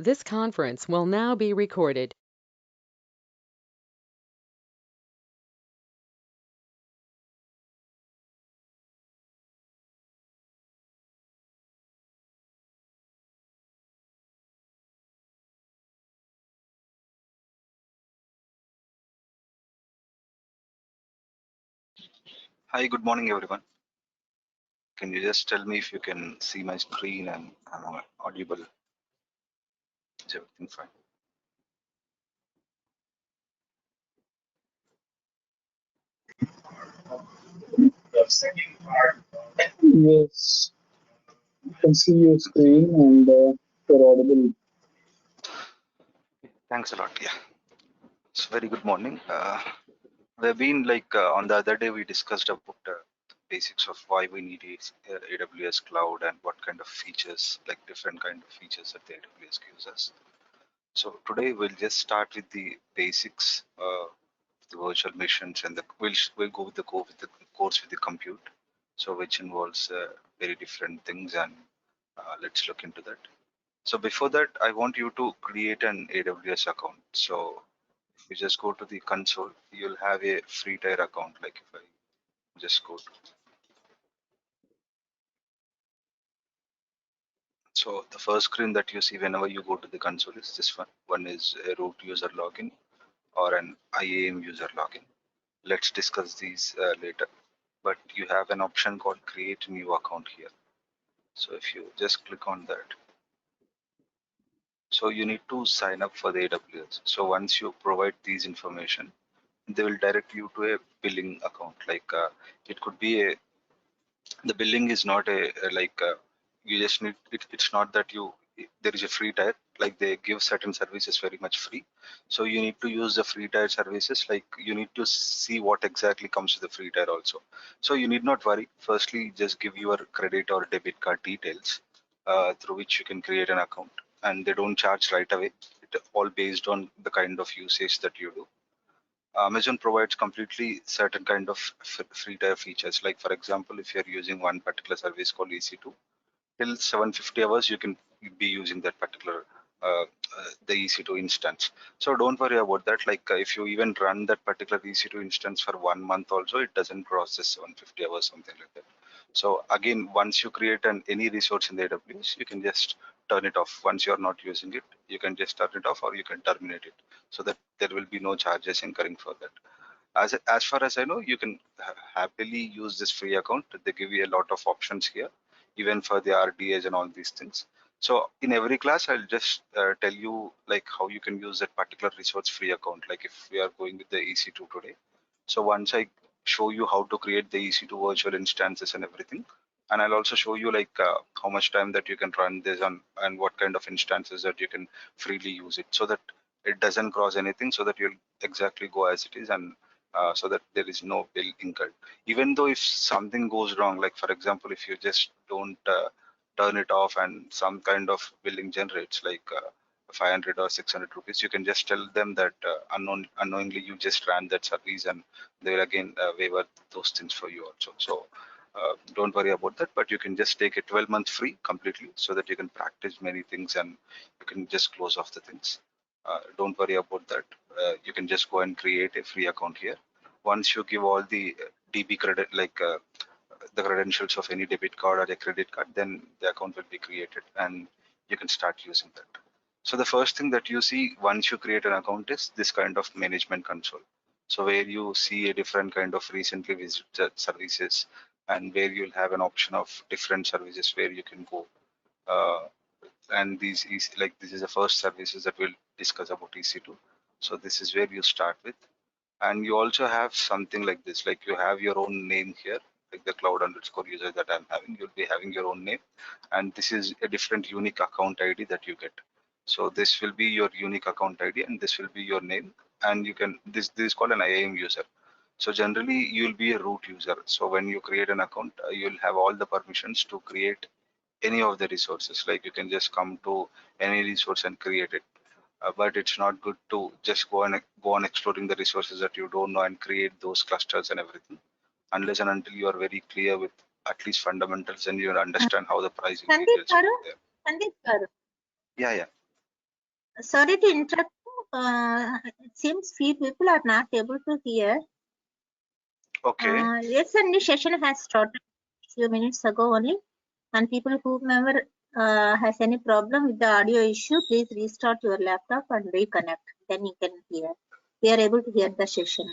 This conference will now be recorded. Hi, good morning, everyone. Can you just tell me if you can see my screen and I'm audible? Is everything fine? Yes, you can see your screen and you're audible. Thanks a lot. Yeah, it's very good morning. We've been like on the other day we discussed about the basics of why we need AWS cloud and what kind of features, like different kind of features that the AWS gives us. So today we'll just start with the basics, the virtual machines, and we'll go with the course with the compute. So which involves very different things, and let's look into that. So before that, I want you to create an AWS account. So if you just go to the console, you'll have a free tier account. Like if I just go to, so the first screen that you see whenever you go to the console is this one. One is a root user login or an IAM user login. Let's discuss these later. But you have an option called create new account here. So if you just click on that, so you need to sign up for the AWS. So once you provide these information, they will direct you to a billing account. Like it could be a, the billing is not you just need it's not that you there is a free tier, like they give certain services very much free, so you need to use the free tier services. Like you need to see what exactly comes with the free tier also. So you need not worry. Firstly, just give your credit or debit card details through which you can create an account, and they don't charge right away. It all based on the kind of usage that you do. Amazon provides completely certain kind of free tier features. Like for example, if you're using one particular service called EC2, till 750 hours you can be using that particular the EC2 instance. So don't worry about that. Like if you even run that particular EC2 instance for 1 month also, it doesn't cross the 750 hours, something like that. So again, once you create any resource in the AWS, you can just turn it off. Once you're not using it, you can just turn it off or you can terminate it, so that there will be no charges incurring for that. As far as I know, you can happily use this free account. They give you a lot of options here, even for the RDAs and all these things. So in every class, I'll just tell you like how you can use that particular resource free account. Like if we are going with the EC2 today, so once I show you how to create the EC2 virtual instances and everything, and I'll also show you like how much time that you can run this on and what kind of instances that you can freely use it, so that it doesn't cross anything, so that you'll exactly go as it is, and so that there is no bill incurred. Even though if something goes wrong, like for example, if you just don't turn it off and some kind of billing generates like 500 or 600 rupees, you can just tell them that unknowingly you just ran that service, and they will again waiver those things for you also. So don't worry about that, but you can just take a 12-month free completely, so that you can practice many things and you can just close off the things. Don't worry about that. You can just go and create a free account here. Once you give all the DB credit, like the credentials of any debit card or a credit card, then the account will be created and you can start using that. So the first thing that you see once you create an account is this kind of management console. So where you see a different kind of recently visited services, and where you'll have an option of different services where you can go. Uh, and these is like this is the first services that we'll discuss about EC2. So this is where you start with, and you also have something like this, like you have your own name here, like the cloud underscore user that I'm having. You'll be having your own name, and this is a different unique account ID that you get. So this will be your unique account ID, and this will be your name, and you can this is called an IAM user. So generally you'll be a root user. So when you create an account, you'll have all the permissions to create any of the resources. Like you can just come to any resource and create it. But it's not good to just go on exploring the resources that you don't know and create those clusters and everything, unless and until you are very clear with at least fundamentals and you understand how the pricing Sandeep details garu, work there. Sandeep garu. Yeah, yeah. Sorry to interrupt. It seems few people are not able to hear. Okay. Yes, and the session has started few minutes ago only. And people whomever has any problem with the audio issue, please restart your laptop and reconnect. Then you can hear. We are able to hear the session.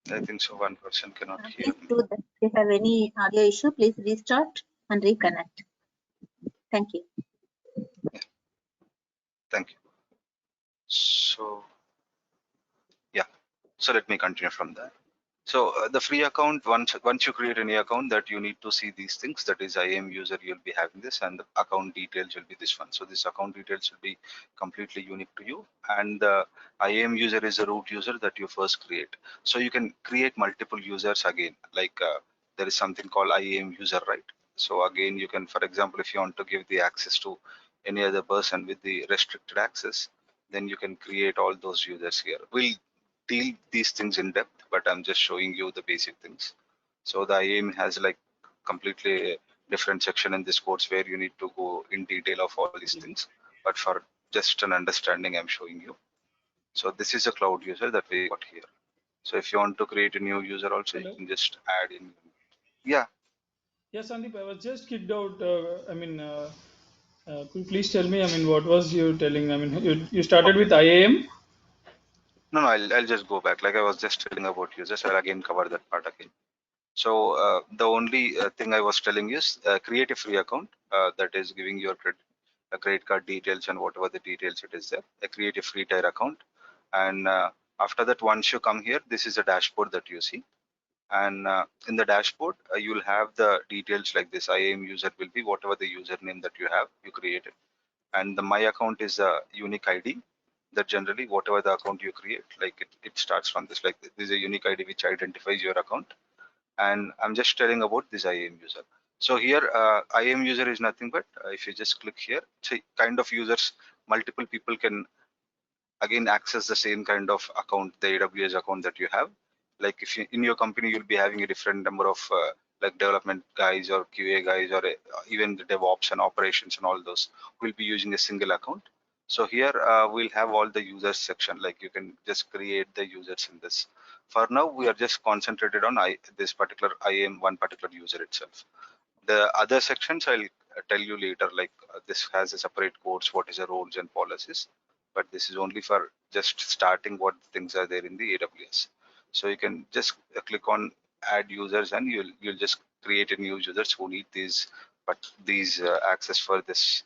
I think so. One person cannot hear Please me. do that. If you have any audio issue, please restart and reconnect. Thank you. Thank you. So yeah. So let me continue from there. So the free account, once you create any account, that you need to see these things. That is IAM user, you'll be having this, and the account details will be this one. So this account details will be completely unique to you, and the IAM user is a root user that you first create. So you can create multiple users again. Like there is something called IAM user, right? So again, you can, for example, if you want to give the access to any other person with the restricted access, then you can create all those users here. We'll deal these things in depth, but I'm just showing you the basic things. So the IAM has like completely a different section in this course where you need to go in detail of all these things. But for just an understanding, I'm showing you. So this is a cloud user that we got here. So if you want to create a new user also, Hello. you can just add in. Yeah. Yes, Sandeep, I was just kicked out. Could you please tell me, what was you telling? You started Okay. with IAM? No, I'll just go back. Like I was just telling about users. I'll again cover that part again. So the only thing I was telling is create a free account that is giving your credit card details and whatever the details it is there. Create a free tier account, and after that, once you come here, this is a dashboard that you see. And in the dashboard, you'll have the details like this. IAM user will be whatever the username that you created, and the my account is a unique ID. That generally whatever the account you create, like it starts from this. Like this is a unique ID which identifies your account, and I'm just telling about this IAM user. So here IAM user is nothing but if you just click here, it's a kind of users, multiple people can again access the same kind of account, the AWS account that you have. Like if you, in your company you'll be having a different number of like development guys or QA guys or even the DevOps and operations and all those will be using a single account. So here we'll have all the users section, like you can just create the users in this. For now, we are just concentrated on this particular IAM one particular user itself. The other sections I'll tell you later, like this has a separate course, what is the roles and policies, but this is only for just starting what things are there in the AWS. So you can just click on add users and you'll just create a new users who need these access for this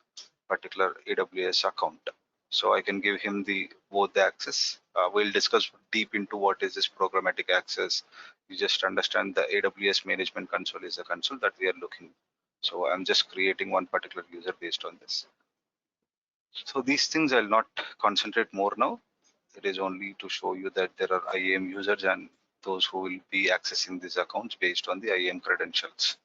particular AWS account. So I can give him the both the access. We'll discuss deep into what is this programmatic access. You just understand the AWS management console is the console that we are looking. So I'm just creating one particular user based on this. So these things I'll not concentrate more now. It is only to show you that there are IAM users and those who will be accessing these accounts based on the IAM credentials.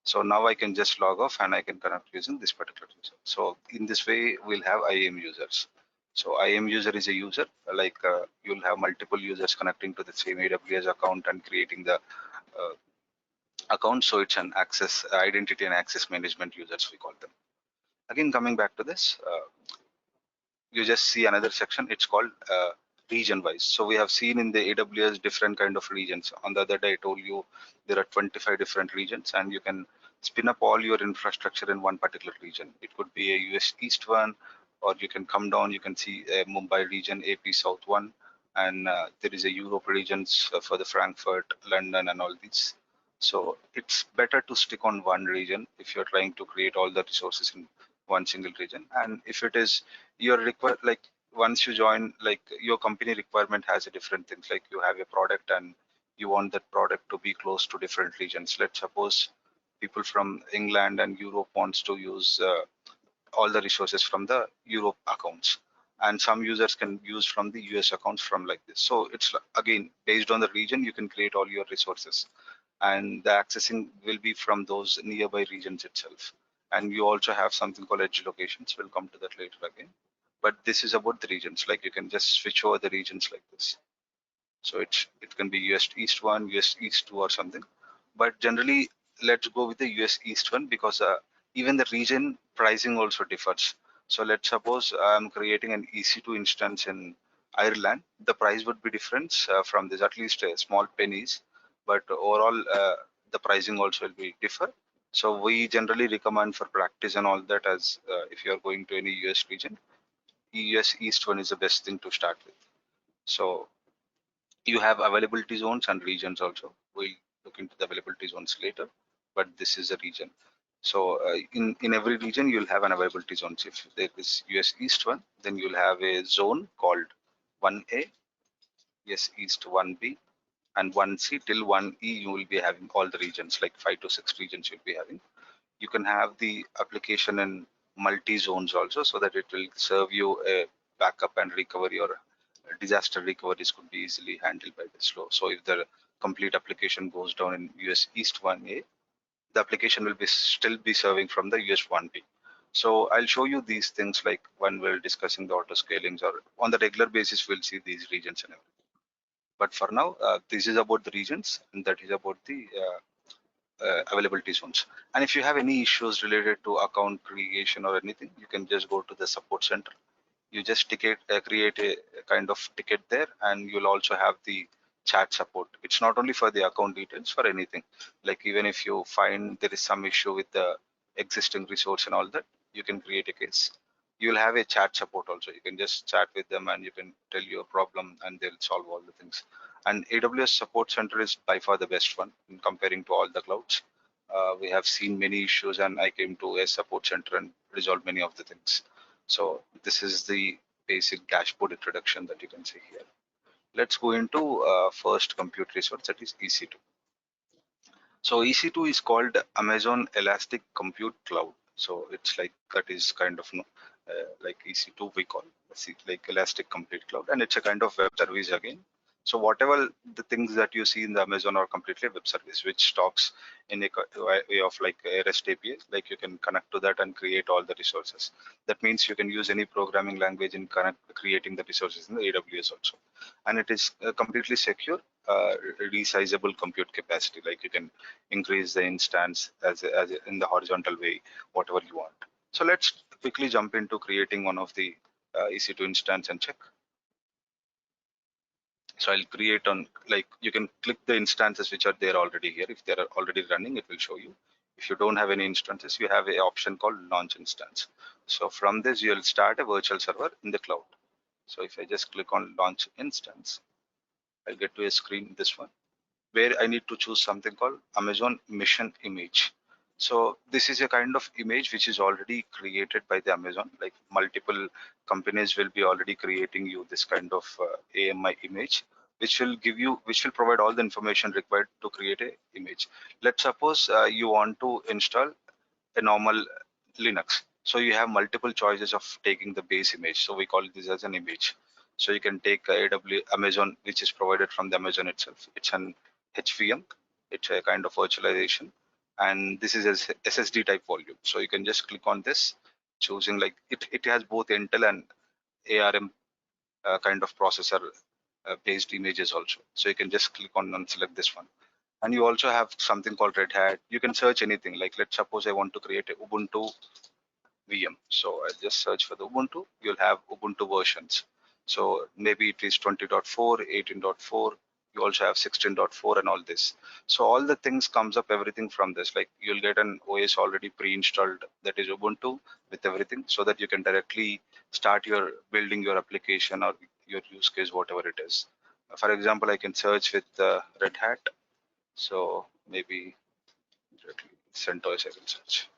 So now I can just log off and I can connect using this particular user. So in this way, we'll have IAM users. So IAM user is a user, like you'll have multiple users connecting to the same AWS account and creating the account. So it's an access identity and access management users, we call them. Again, coming back to this, you just see another section. It's called region wise. So we have seen in the AWS different kind of regions. On the other day, I told you there are 25 different regions, and you can spin up all your infrastructure in one particular region. It could be a US East one, or you can come down, you can see a Mumbai region, AP South one, and there is a Europe regions for the Frankfurt, London, and all these. So it's better to stick on one region if you're trying to create all the resources in one single region. And if it is your require, like once you join, like your company requirement has a different things, like you have a product and you want that product to be close to different regions. Let's suppose people from England and Europe wants to use all the resources from the Europe accounts, and some users can use from the US accounts from like this. So it's again based on the region, you can create all your resources, and the accessing will be from those nearby regions itself. And you also have something called edge locations. We'll come to that later again. But this is about the regions. Like you can just switch over the regions like this. So it can be US East 1, US East 2 or something. But generally, let's go with the US East one because even the region pricing also differs. So let's suppose I'm creating an EC2 instance in Ireland. The price would be different from this, at least small pennies, but overall the pricing also will be differ. So we generally recommend for practice and all that, as if you are going to any US region, US East one is the best thing to start with. So you have availability zones and regions also. We'll look into the availability zones later, but this is a region. So in every region, you'll have an availability zones. If there is US East one, then you'll have a zone called 1A, US East 1B, and 1C till 1E. You will be having all the regions, like 5 to 6 regions you'll be having. You can have the application in multi zones also, so that it will serve you a backup and recovery, or disaster recoveries could be easily handled by this flow. So if the complete application goes down in US East 1A, the application will be still be serving from the US 1B. So I'll show you these things like when we're discussing the auto scalings, or on the regular basis, we'll see these regions and everything. But for now, this is about the regions, and that is about the availability zones. And if you have any issues related to account creation or anything, you can just go to the support center. You just create a kind of ticket there, and you'll also have the chat support. It's not only for the account details, for anything. Like even if you find there is some issue with the existing resource and all that, you can create a case. You'll have a chat support also. You can just chat with them and you can tell your problem and they'll solve all the things. And AWS support center is by far the best one in comparing to all the clouds. We have seen many issues and I came to a support center and resolved many of the things. So this is the basic dashboard introduction that you can see here. Let's go into first compute resource, that is EC2. So EC2 is called Amazon Elastic Compute Cloud. So it's like that is kind of like EC2 we call like Elastic Compute Cloud, and it's a kind of web service again. So whatever the things that you see in the Amazon are completely web service, which talks in a way of like a REST API, like you can connect to that and create all the resources. That means you can use any programming language in creating the resources in the AWS also. And it is completely secure, resizable compute capacity, like you can increase the instance as in the horizontal way, whatever you want. So let's quickly jump into creating one of the EC2 instance and check. So I'll create on, like you can click the instances which are there already here. If they are already running, it will show you. If you don't have any instances, you have an option called launch instance. So from this, you'll start a virtual server in the cloud. So if I just click on launch instance, I'll get to a screen, this one, where I need to choose something called Amazon Mission Image. So this is a kind of image which is already created by the Amazon. Like multiple companies will be already creating you this kind of AMI image, which will provide all the information required to create a image. Let's suppose you want to install a normal Linux. So you have multiple choices of taking the base image. So we call this as an image. So you can take Amazon, which is provided from the Amazon itself. It's an HVM. It's a kind of virtualization. And this is a SSD type volume. So you can just click on this, choosing like it has both Intel and ARM kind of processor based images also. So you can just click on and select this one. And you also have something called Red Hat. You can search anything. Like let's suppose I want to create a Ubuntu VM. So I'll just search for the Ubuntu. You'll have Ubuntu versions. So maybe it is 20.4, 18.4. You also have 16.4 and all this. So all the things comes up everything from this. Like you'll get an OS already pre-installed, that is Ubuntu, with everything, so that you can directly start your building your application or your use case, whatever it is. For example, I can search with Red Hat. So maybe directly CentOS I can search.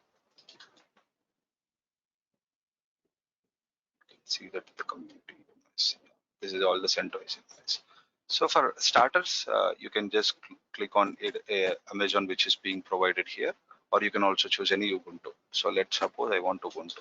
See that the community is, this is all the CentOS. So for starters, you can just click on Amazon, which is being provided here, or you can also choose any Ubuntu. So let's suppose I want Ubuntu.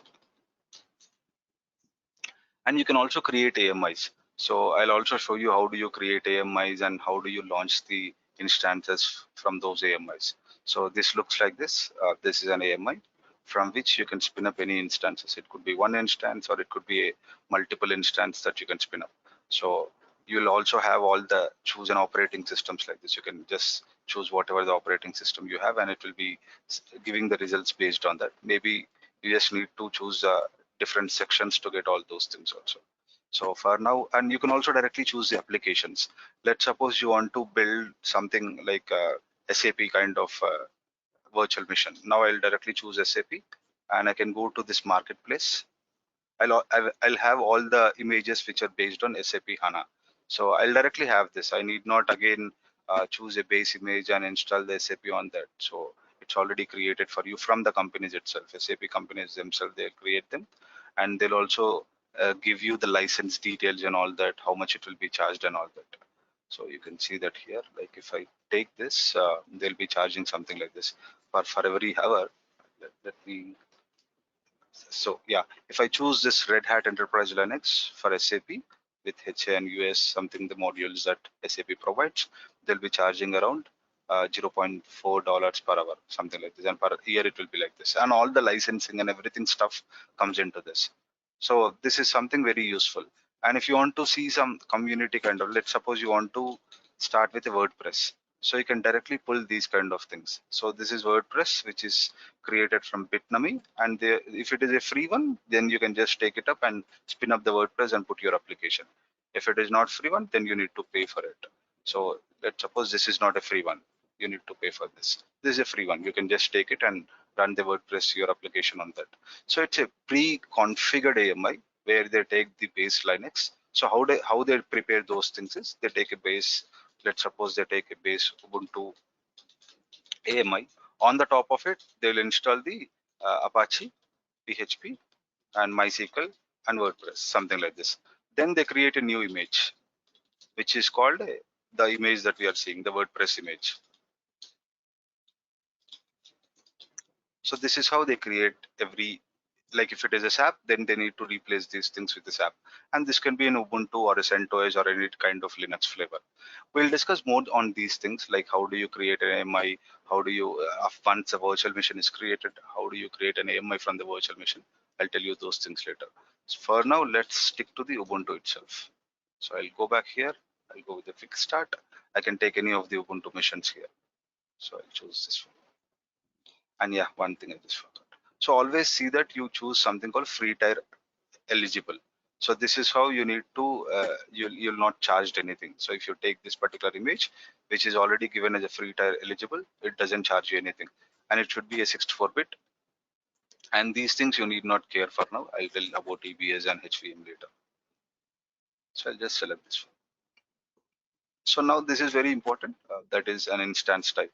And you can also create AMIs. So I'll also show you how do you create AMIs and how do you launch the instances from those AMIs. So this looks like this. This is an AMI from which you can spin up any instances. It could be one instance or it could be a multiple instance that you can spin up. So you'll also have all the choose an operating systems like this. You can just choose whatever the operating system you have and it will be giving the results based on that. Maybe you just need to choose different sections to get all those things also. So for now, and you can also directly choose the applications. Let's suppose you want to build something like a SAP kind of virtual machine. Now I'll directly choose SAP and I can go to this marketplace. I'll have all the images which are based on SAP HANA. So I'll directly have this. I need not again choose a base image and install the SAP on that. So it's already created for you from the companies itself. SAP companies themselves, they'll create them, and they'll also give you the license details and all that, how much it will be charged and all that. So you can see that here, like if I take this, they'll be charging something like this for every hour. Let me, so yeah, if I choose this Red Hat Enterprise Linux for SAP with HA and US, something the modules that SAP provides, they'll be charging around $0.4 per hour, something like this, and per year it will be like this, and all the licensing and everything stuff comes into this. So this is something very useful. And if you want to see some community kind of, let's suppose you want to start with a WordPress, so you can directly pull these kind of things. So this is WordPress, which is created from Bitnami, and if it is a free one, then you can just take it up and spin up the WordPress and put your application. If it is not free one, then you need to pay for it. So let's suppose this is not a free one, you need to pay for this. This is a free one, you can just take it and run the WordPress, your application on that. So it's a pre-configured AMI where they take the base Linux. So how they prepare those things is they take a base, let's suppose they take a base Ubuntu AMI. On the top of it, they will install the Apache, PHP, and MySQL and WordPress, something like this. Then they create a new image, which is called the image that we are seeing, the WordPress image. So this is how they create every, like if it is a SAP, then they need to replace these things with the SAP. And this can be an Ubuntu or a CentOS or any kind of Linux flavor. We'll discuss more on these things, like how do you create an AMI, how do you, once a virtual machine is created, how do you create an AMI from the virtual machine? I'll tell you those things later. So for now, let's stick to the Ubuntu itself. So I'll go back here, I'll go with the fixed start. I can take any of the Ubuntu machines here. So I'll choose this one. And yeah, one thing I just forgot. So always see that you choose something called free tier eligible. So this is how you need to, you'll not charged anything. So if you take this particular image, which is already given as a free tier eligible, it doesn't charge you anything. And it should be a 64-bit. And these things you need not care for now. I'll tell about EBS and HVM later. So I'll just select this one. So now this is very important. That is an instance type.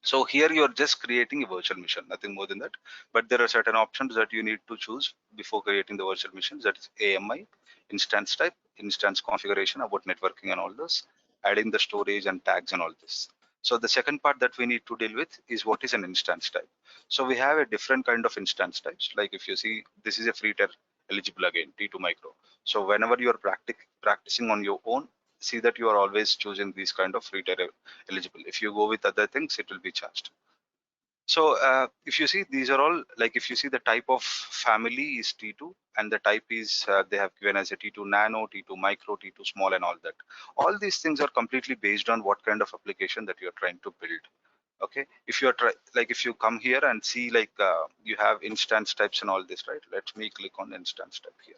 So here you're just creating a virtual machine, nothing more than that. But there are certain options that you need to choose before creating the virtual machines. That is AMI, instance type, instance configuration, about networking and all this, adding the storage and tags and all this. So the second part that we need to deal with is what is an instance type. So we have a different kind of instance types. Like if you see, this is a free tier eligible again, T2 micro. So whenever you're practicing on your own, see that you are always choosing these kind of free tier eligible. If you go with other things, it will be charged. So if you see, these are all, like if you see the type of family is T2 and the type is they have given as a T2 nano, T2 micro, T2 small and all that. All these things are completely based on what kind of application that you're trying to build. Okay, if you're like if you come here and see like you have instance types and all this, right? Let me click on instance type here.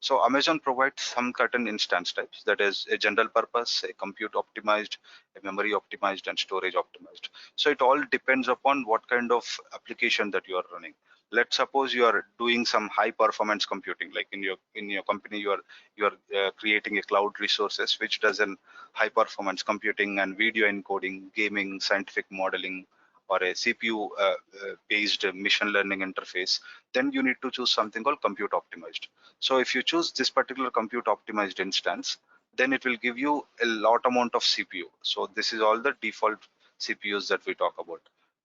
So Amazon provides some certain instance types, that is a general purpose, a compute optimized, a memory optimized, and storage optimized. So it all depends upon what kind of application that you are running. Let's suppose you are doing some high performance computing, like in your company you are creating a cloud resources which does an high performance computing and video encoding, gaming, scientific modeling, or a CPU based machine learning interface. Then you need to choose something called compute optimized. So if you choose this particular compute optimized instance, then it will give you a lot amount of CPU. So this is all the default CPUs that we talk about.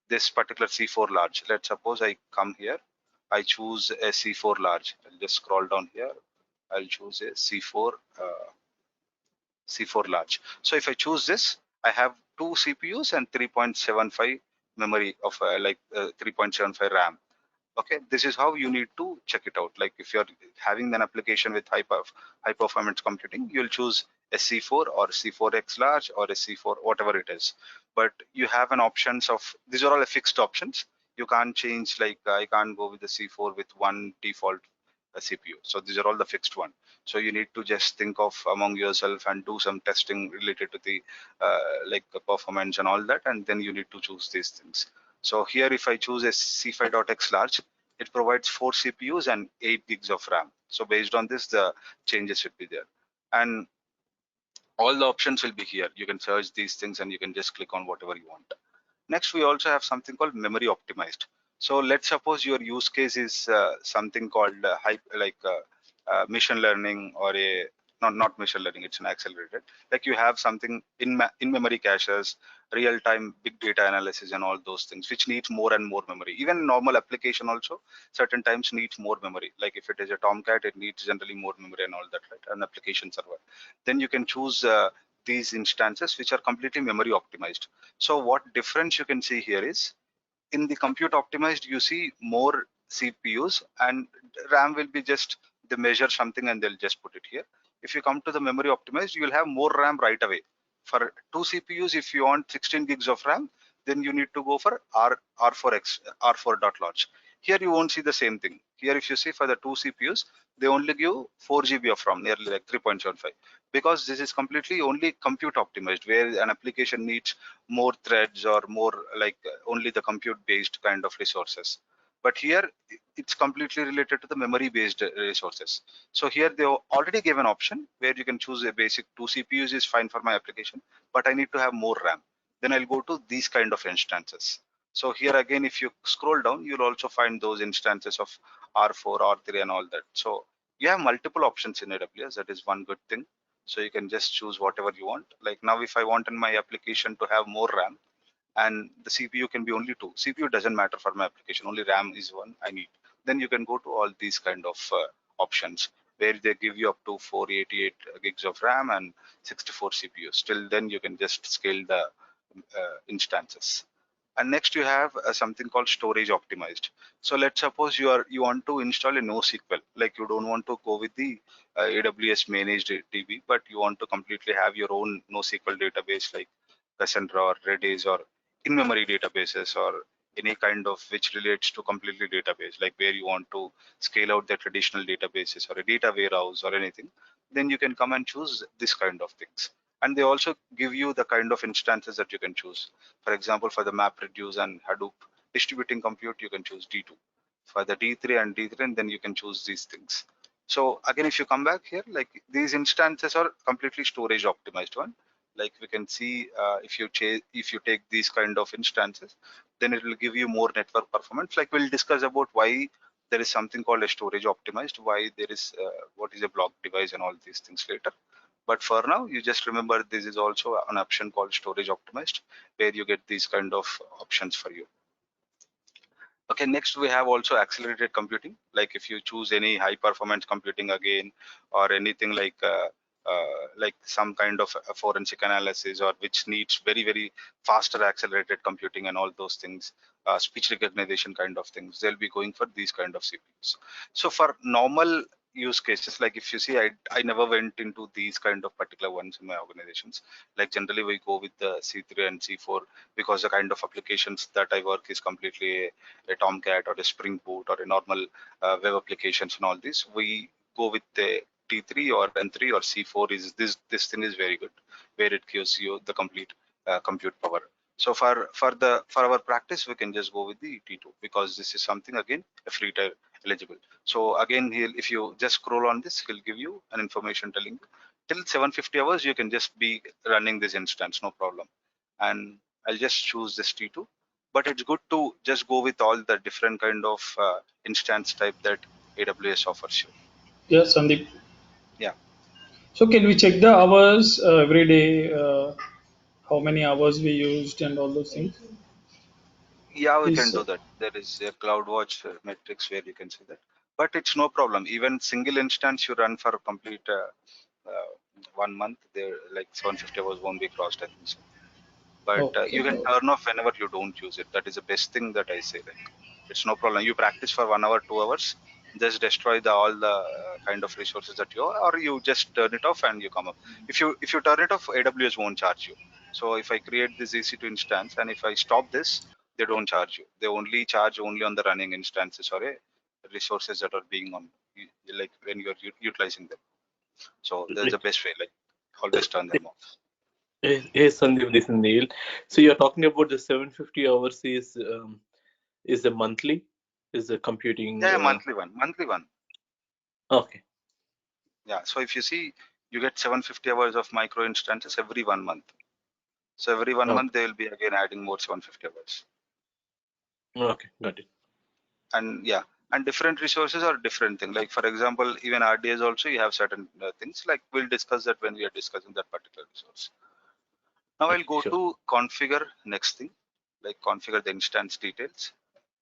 This particular C4 large, let's suppose I come here, I choose a C4 large. I'll just scroll down here. I'll choose a C4 large. So if I choose this, I have 2 CPUs and 3.75 memory of 3.75 RAM. Okay, this is how you need to check it out. Like if you're having an application with high performance computing, you'll choose a C4 or C4X large or a C4, whatever it is. But you have an options of, these are all fixed options. You can't change, like I can't go with the C4 with one default CPU. So these are all the fixed one. So you need to just think of among yourself and do some testing related to the like the performance and all that, and then you need to choose these things. So here, if I choose a C5.X large, it provides 4 CPUs and 8 gigs of RAM. So based on this, the changes should be there. And all the options will be here. You can search these things and you can just click on whatever you want. Next, we also have something called memory optimized. So let's suppose your use case is something called machine learning, or a not machine learning, it's an accelerated. Like you have something in memory caches, real time big data analysis and all those things, which needs more and more memory. Even normal application also certain times needs more memory. Like if it is a Tomcat, it needs generally more memory and all that, right? An application server. Then you can choose these instances which are completely memory optimized. So what difference you can see here is, in the compute optimized, you see more CPUs, and RAM will be just, they measure something and they'll just put it here. If you come to the memory optimized, you will have more RAM right away. For 2 CPUs, if you want 16 gigs of RAM, then you need to go for R4X, R4.large. Here you won't see the same thing. Here, if you see for the 2 CPUs, they only give 4 GB of RAM, nearly like 3.75, because this is completely only compute optimized, where an application needs more threads or more like only the compute based kind of resources. But here it's completely related to the memory based resources. So here they already gave an option where you can choose a basic 2 CPUs is fine for my application, but I need to have more RAM. Then I'll go to these kind of instances. So here again, if you scroll down, you'll also find those instances of R4, R3 and all that. So you have multiple options in AWS. That is one good thing. So you can just choose whatever you want. Like now, if I want in my application to have more RAM, and the CPU can be only 2. CPU doesn't matter for my application, only RAM is one I need. Then you can go to all these kind of options where they give you up to 488 gigs of RAM and 64 CPUs. Till then you can just scale the instances. And next you have something called storage optimized. So let's suppose you want to install a NoSQL, like you don't want to go with the AWS managed DB, but you want to completely have your own NoSQL database like Cassandra or Redis or in-memory databases, or any kind of which relates to completely database, like where you want to scale out the traditional databases or a data warehouse or anything. Then you can come and choose this kind of things. And they also give you the kind of instances that you can choose. For example, for the MapReduce and Hadoop distributing compute, you can choose D2. For the D3 and D3, and then you can choose these things. So again, if you come back here, like these instances are completely storage optimized one. Like we can see, if you take these kind of instances, then it will give you more network performance. Like we'll discuss about why there is something called a storage optimized, why there is what is a block device and all these things later. But for now, you just remember this is also an option called storage optimized, where you get these kind of options for you. Okay, next we have also accelerated computing. Like if you choose any high performance computing again, or anything like some kind of a forensic analysis, or which needs very faster accelerated computing and all those things, speech recognition kind of things, they'll be going for these kind of CPUs. So for normal use cases, like if you see, I never went into these kind of particular ones in my organizations. Like generally we go with the C3 and C4 because the kind of applications that I work is completely a Tomcat or a Spring Boot or a normal web applications and all this. We go with the T3 or N3 or C4. Is this thing is very good, where it gives you the complete compute power. So for our practice, we can just go with the T2 because this is something again a free tier eligible. So again, if you just scroll on this, he'll give you an information telling you till 750 hours you can just be running this instance, no problem. And I'll just choose this T2. But it's good to just go with all the different kind of instance type that AWS offers you. Yes, Sandeep. Yeah. So can we check the hours every day? How many hours we used and all those things? Yeah, we can Please. do that. There is a CloudWatch metrics where you can see that. But it's no problem. Even single instance you run for complete 1 month, there like 750 hours won't be crossed, I think so. But you can turn off whenever you don't use it. That is the best thing that I say. Like it's no problem. You practice for 1 hour, 2 hours, just destroy all the kind of resources that you are, or you just turn it off and you come up. If you turn it off, AWS won't charge you. So if I create this EC2 instance and if I stop this, they don't charge you. They only charge only on the running instances or resources that are being on, like when you're utilizing them. So there's the best way, like always turn them off. Hey Sandeep, this is Neil. So you're talking about the 750 hours is the monthly? Is the computing? Yeah, monthly one. Okay. Yeah, so if you see, you get 750 hours of micro instances every 1 month. So every 1 month they will be again adding more 750 hours. Okay, got it. And yeah, and different resources are different thing. Like for example, even RDS also you have certain things, like we'll discuss that when we are discussing that particular resource. Now I'll go Sure. to configure next thing, like configure the instance details.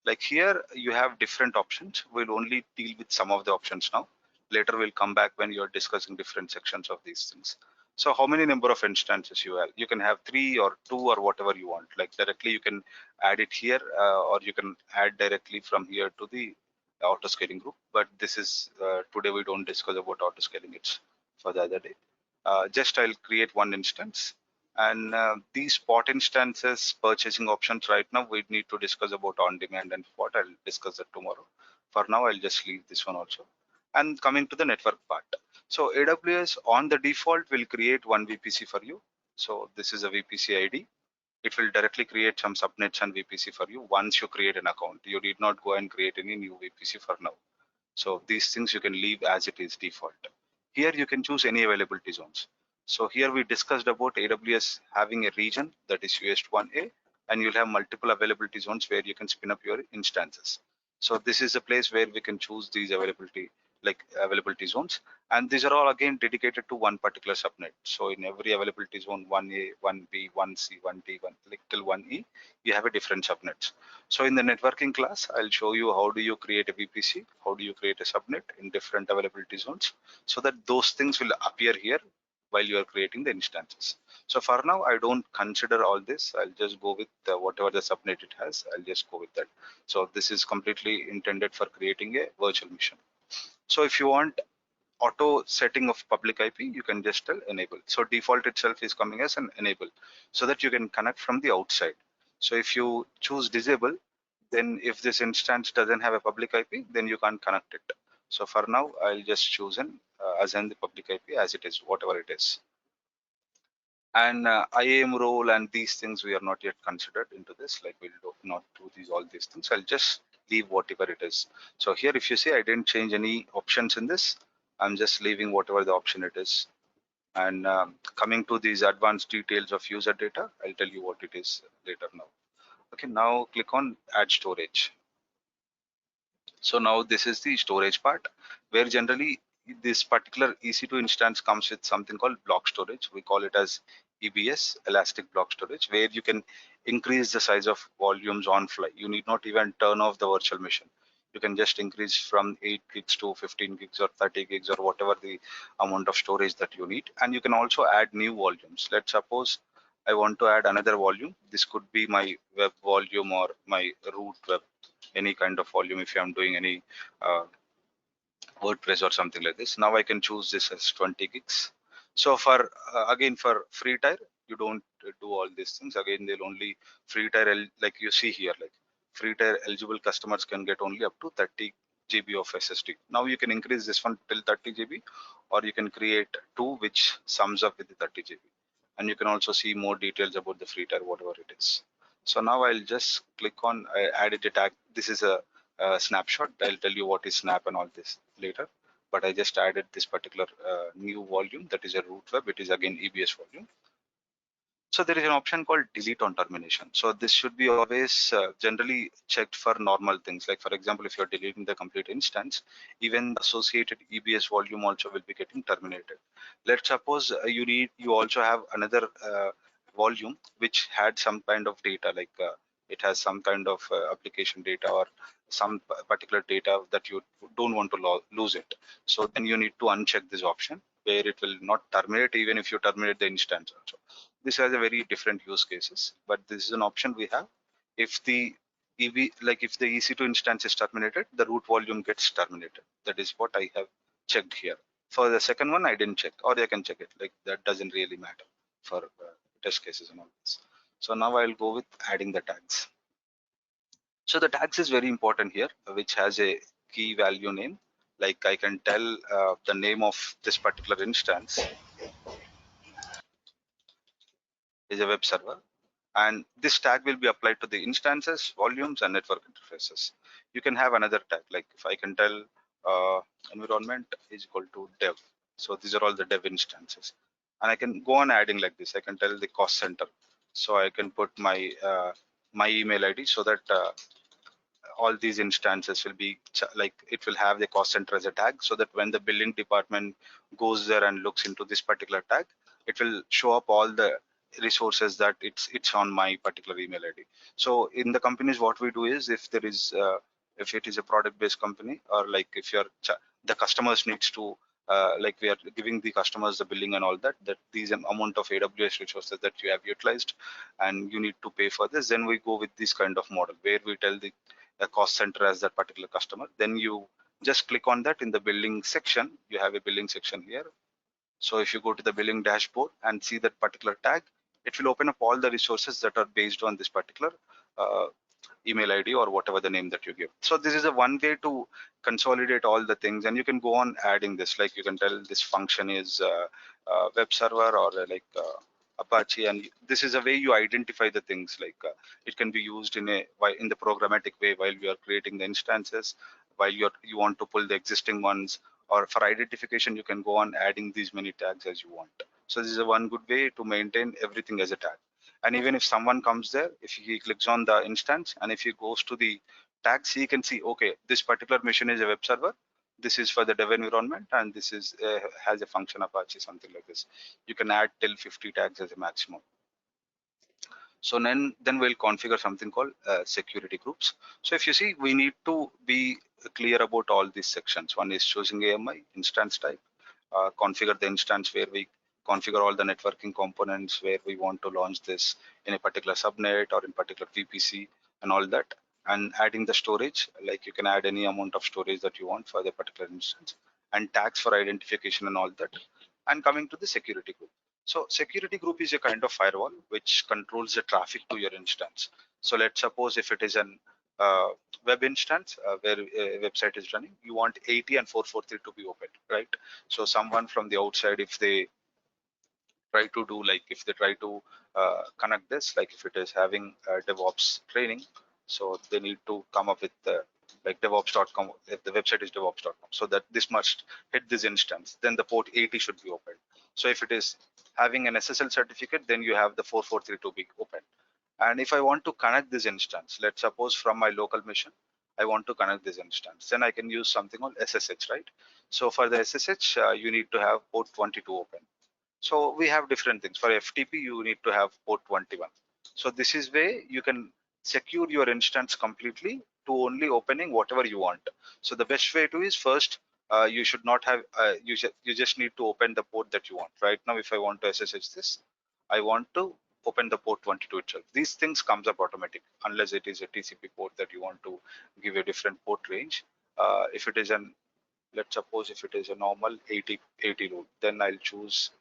Like here you have different options. We'll only deal with some of the options now. Later we'll come back when you're discussing different sections of these things. So how many number of instances you have? You can have 3 or 2 or whatever you want. Like directly you can add it here, or you can add directly from here to the auto scaling group. But this is today we don't discuss about auto scaling. It's for the other day. Just I'll create one instance. And these spot instances purchasing options right now, we need to discuss about on demand and what I'll discuss that tomorrow. For now, I'll just leave this one also. And coming to the network part. So AWS on the default will create one VPC for you. So this is a VPC ID. It will directly create some subnets and VPC for you once you create an account. You need not go and create any new VPC for now. So these things you can leave as it is default. Here you can choose any availability zones. So here we discussed about AWS having a region that is US1A, and you'll have multiple availability zones where you can spin up your instances. So this is a place where we can choose these availability zones, and these are all again dedicated to one particular subnet. So in every availability zone, 1A, 1B, 1C, 1D, 1 like till 1E, you have a different subnets. So in the networking class, I'll show you how do you create a VPC, how do you create a subnet in different availability zones, so that those things will appear here while you are creating the instances. So for now, I don't consider all this. I'll just go with whatever the subnet it has. I'll just go with that. So this is completely intended for creating a virtual machine. So if you want auto setting of public IP, you can just tell enable. So default itself is coming as an enable, so that you can connect from the outside. So if you choose disable, then if this instance doesn't have a public IP, then you can't connect it. So for now, I'll just choose an assign the public IP as it is, whatever it is. And IAM role and these things we are not yet considered into this. Like we'll not do all these things. I'll just leave whatever it is. So here, if you see, I didn't change any options in this. I'm just leaving whatever the option it is. And coming to these advanced details of user data, I'll tell you what it is later now. Okay, now click on add storage. So now this is the storage part, where generally this particular EC2 instance comes with something called block storage. We call it as EBS, elastic block storage, where you can increase the size of volumes on fly. You need not even turn off the virtual machine. You can just increase from 8 gigs to 15 gigs or 30 gigs or whatever the amount of storage that you need. And you can also add new volumes. Let's suppose I want to add another volume. This could be my web volume or my root web, any kind of volume if I'm doing any WordPress or something like this. Now I can choose this as 20 gigs. So for again for free tier, you don't do all these things. Again, they'll only free tier, like you see here, like free tier eligible customers can get only up to 30 GB of SSD. Now you can increase this one till 30 GB, or you can create two which sums up with the 30 GB. And you can also see more details about the free tier, whatever it is. So now I'll just click on I added a tag. This is a snapshot. I'll tell you what is snap and all this later, but I just added this particular new volume, that is a root web. It is again EBS volume. So there is an option called delete on termination. So this should be always generally checked for normal things. Like for example, if you're deleting the complete instance, even the associated EBS volume also will be getting terminated. Let's suppose you also have another volume which had some kind of data, like it has some kind of application data or some particular data that you don't want to lose it. So then you need to uncheck this option where it will not terminate even if you terminate the instance also. This has a very different use cases, but this is an option we have. If the if the EC2 instance is terminated, the root volume gets terminated. That is what I have checked here. For the second one, I didn't check, or I can check it. Like that doesn't really matter for test cases and all this. So now I'll go with adding the tags. So the tags is very important here, which has a key value name. Like I can tell the name of this particular instance is a web server, and this tag will be applied to the instances, volumes, and network interfaces. You can have another tag, like if I can tell environment is equal to dev. So these are all the dev instances, and I can go on adding like this. I can tell the cost center, so I can put my my email ID, so that all these instances will be like it will have the cost center as a tag, so that when the billing department goes there and looks into this particular tag, it will show up all the resources that it's on my particular email ID. So in the companies, what we do is, if there is if it is a product based company, or like if you're the customers needs to like we are giving the customers the billing and all that, that these amount of AWS resources that you have utilized and you need to pay for this, then we go with this kind of model where we tell the a cost center as that particular customer. Then you just click on that in the billing section. You have a billing section here. So if you go to the billing dashboard and see that particular tag, it will open up all the resources that are based on this particular uh, email ID or whatever the name that you give. So this is a one way to consolidate all the things, and you can go on adding this. Like you can tell this function is web server, or Apache, and this is a way you identify the things. Like it can be used in the programmatic way while you are creating the instances, while you want to pull the existing ones, or for identification you can go on adding these many tags as you want. So this is a one good way to maintain everything as a tag. And even if someone comes there, if he clicks on the instance and if he goes to the tags, he can see, okay, this particular machine is a web server, this is for the dev environment, and this is has a function Apache, something like this. You can add till 50 tags as a maximum. So then we'll configure something called security groups. So if you see, we need to be clear about all these sections. One is choosing AMI, instance type, configure the instance where we configure all the networking components where we want to launch this in a particular subnet or in particular VPC and all that. And adding the storage, like you can add any amount of storage that you want for the particular instance, and tags for identification and all that. And coming to the security group. So security group is a kind of firewall which controls the traffic to your instance. So let's suppose if it is an web instance where a website is running, you want 80 and 443 to be open, right? So someone from the outside, if they try to do, like if they try to connect this, like if it is having DevOps training, so they need to come up with like DevOps.com, if the website is DevOps.com, so that this must hit this instance, then the port 80 should be open. So if it is having an SSL certificate, then you have the 443 to be open. And if I want to connect this instance, let's suppose from my local machine, I want to connect this instance, then I can use something called SSH, right? So for the SSH, you need to have port 22 open. So we have different things. For FTP, you need to have port 21. So this is way you can secure your instance completely to only opening whatever you want. So the best way to is, first, you should not have, you just need to open the port that you want. Right now, if I want to SSH this, I want to open the port 22 itself. These things comes up automatic, unless it is a TCP port that you want to give a different port range. If it is an, let's suppose if it is a normal 80 rule, then I'll choose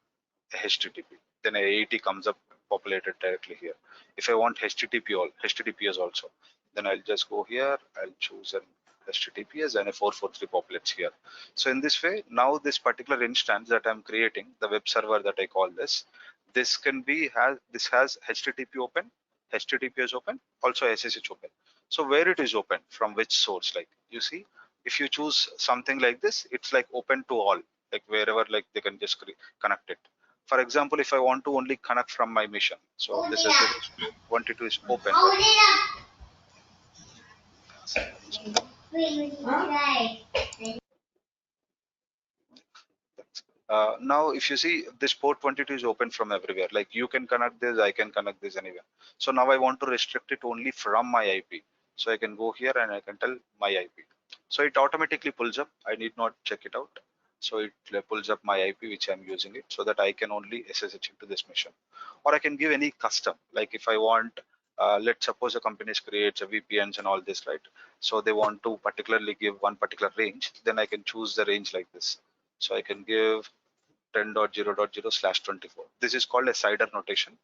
HTTP. Then a AET comes up populated directly here. If I want HTTPS also, then I'll just go here. I'll choose an HTTPS and a 443 populates here. So in this way, now this particular instance that I'm creating, the web server that I call this can be this has HTTP open, HTTPS open, also SSH open. So where it is open, from which source? Like you see, if you choose something like this, it's like open to all, like wherever like they can just connect it. For example, if I want to only connect from my mission, so this is 22 is open. Now, if you see, this port 22 is open from everywhere. Like you can connect this, I can connect this anywhere. So now I want to restrict it only from my IP. So I can go here and I can tell my IP. So it automatically pulls up. I need not check it out. So it pulls up my IP which I'm using it, so that I can only SSH into this mission. Or I can give any custom. Like if I want, let's suppose a company creates a VPNs and all this, right? So they want to particularly give one particular range. Then I can choose the range like this. So I can give 10.0.0/24. This is called a CIDR notation.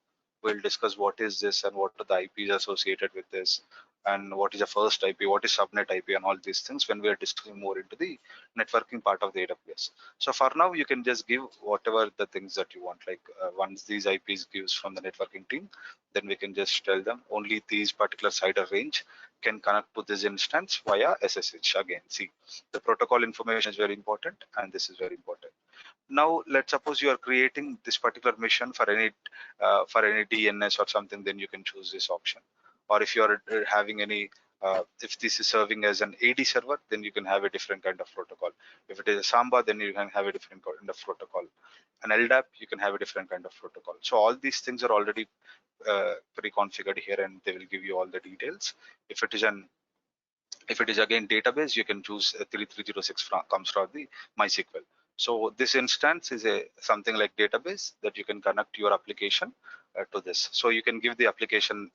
We'll discuss what is this and what are the IPs associated with this. and what is the first IP, what is subnet IP, and all these things when we are discussing more into the networking part of the AWS. So for now, you can just give whatever the things that you want. Like once these IPs gives from the networking team, then we can just tell them only these particular CIDR range can connect to this instance via SSH. Again, see, the protocol information is very important, and this is very important. Now, let's suppose you are creating this particular mission for any DNS or something, then you can choose this option. Or if you are having any, if this is serving as an AD server, then you can have a different kind of protocol. If it is a Samba, then you can have a different kind of protocol. An LDAP, you can have a different kind of protocol. So all these things are already pre-configured here, and they will give you all the details. If it is again database, you can choose 3306 comes from the MySQL. So this instance is something like database that you can connect your application to this. So you can give the application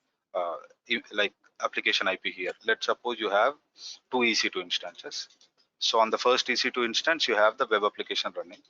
like application IP here. Let's suppose you have two EC2 instances. So on the first EC2 instance, you have the web application running.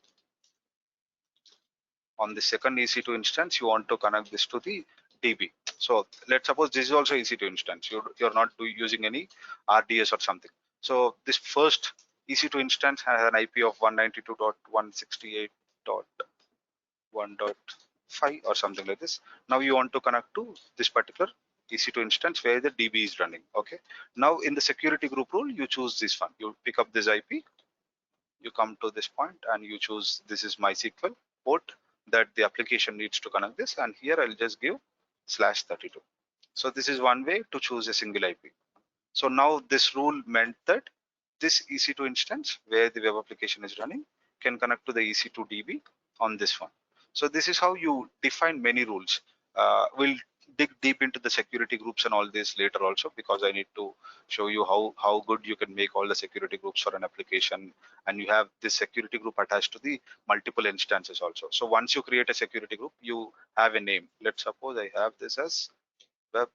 On the second EC2 instance, you want to connect this to the DB. So let's suppose this is also EC2 instance. You're not using any RDS or something. So this first EC2 instance has an IP of 192.168.1.5 or something like this. Now you want to connect to this particular EC2 instance where the DB is running. Okay. Now in the security group rule, you choose this one. You pick up this IP. You come to this point and you choose this is MySQL port that the application needs to connect this, and here I'll just give /32. So this is one way to choose a single IP. So now this rule meant that this EC2 instance where the web application is running can connect to the EC2 DB on this one. So this is how you define many rules. We'll dig deep into the security groups and all this later also, because I need to show you how good you can make all the security groups for an application, and you have this security group attached to the multiple instances also. So once you create a security group, you have a name. Let's suppose I have this as web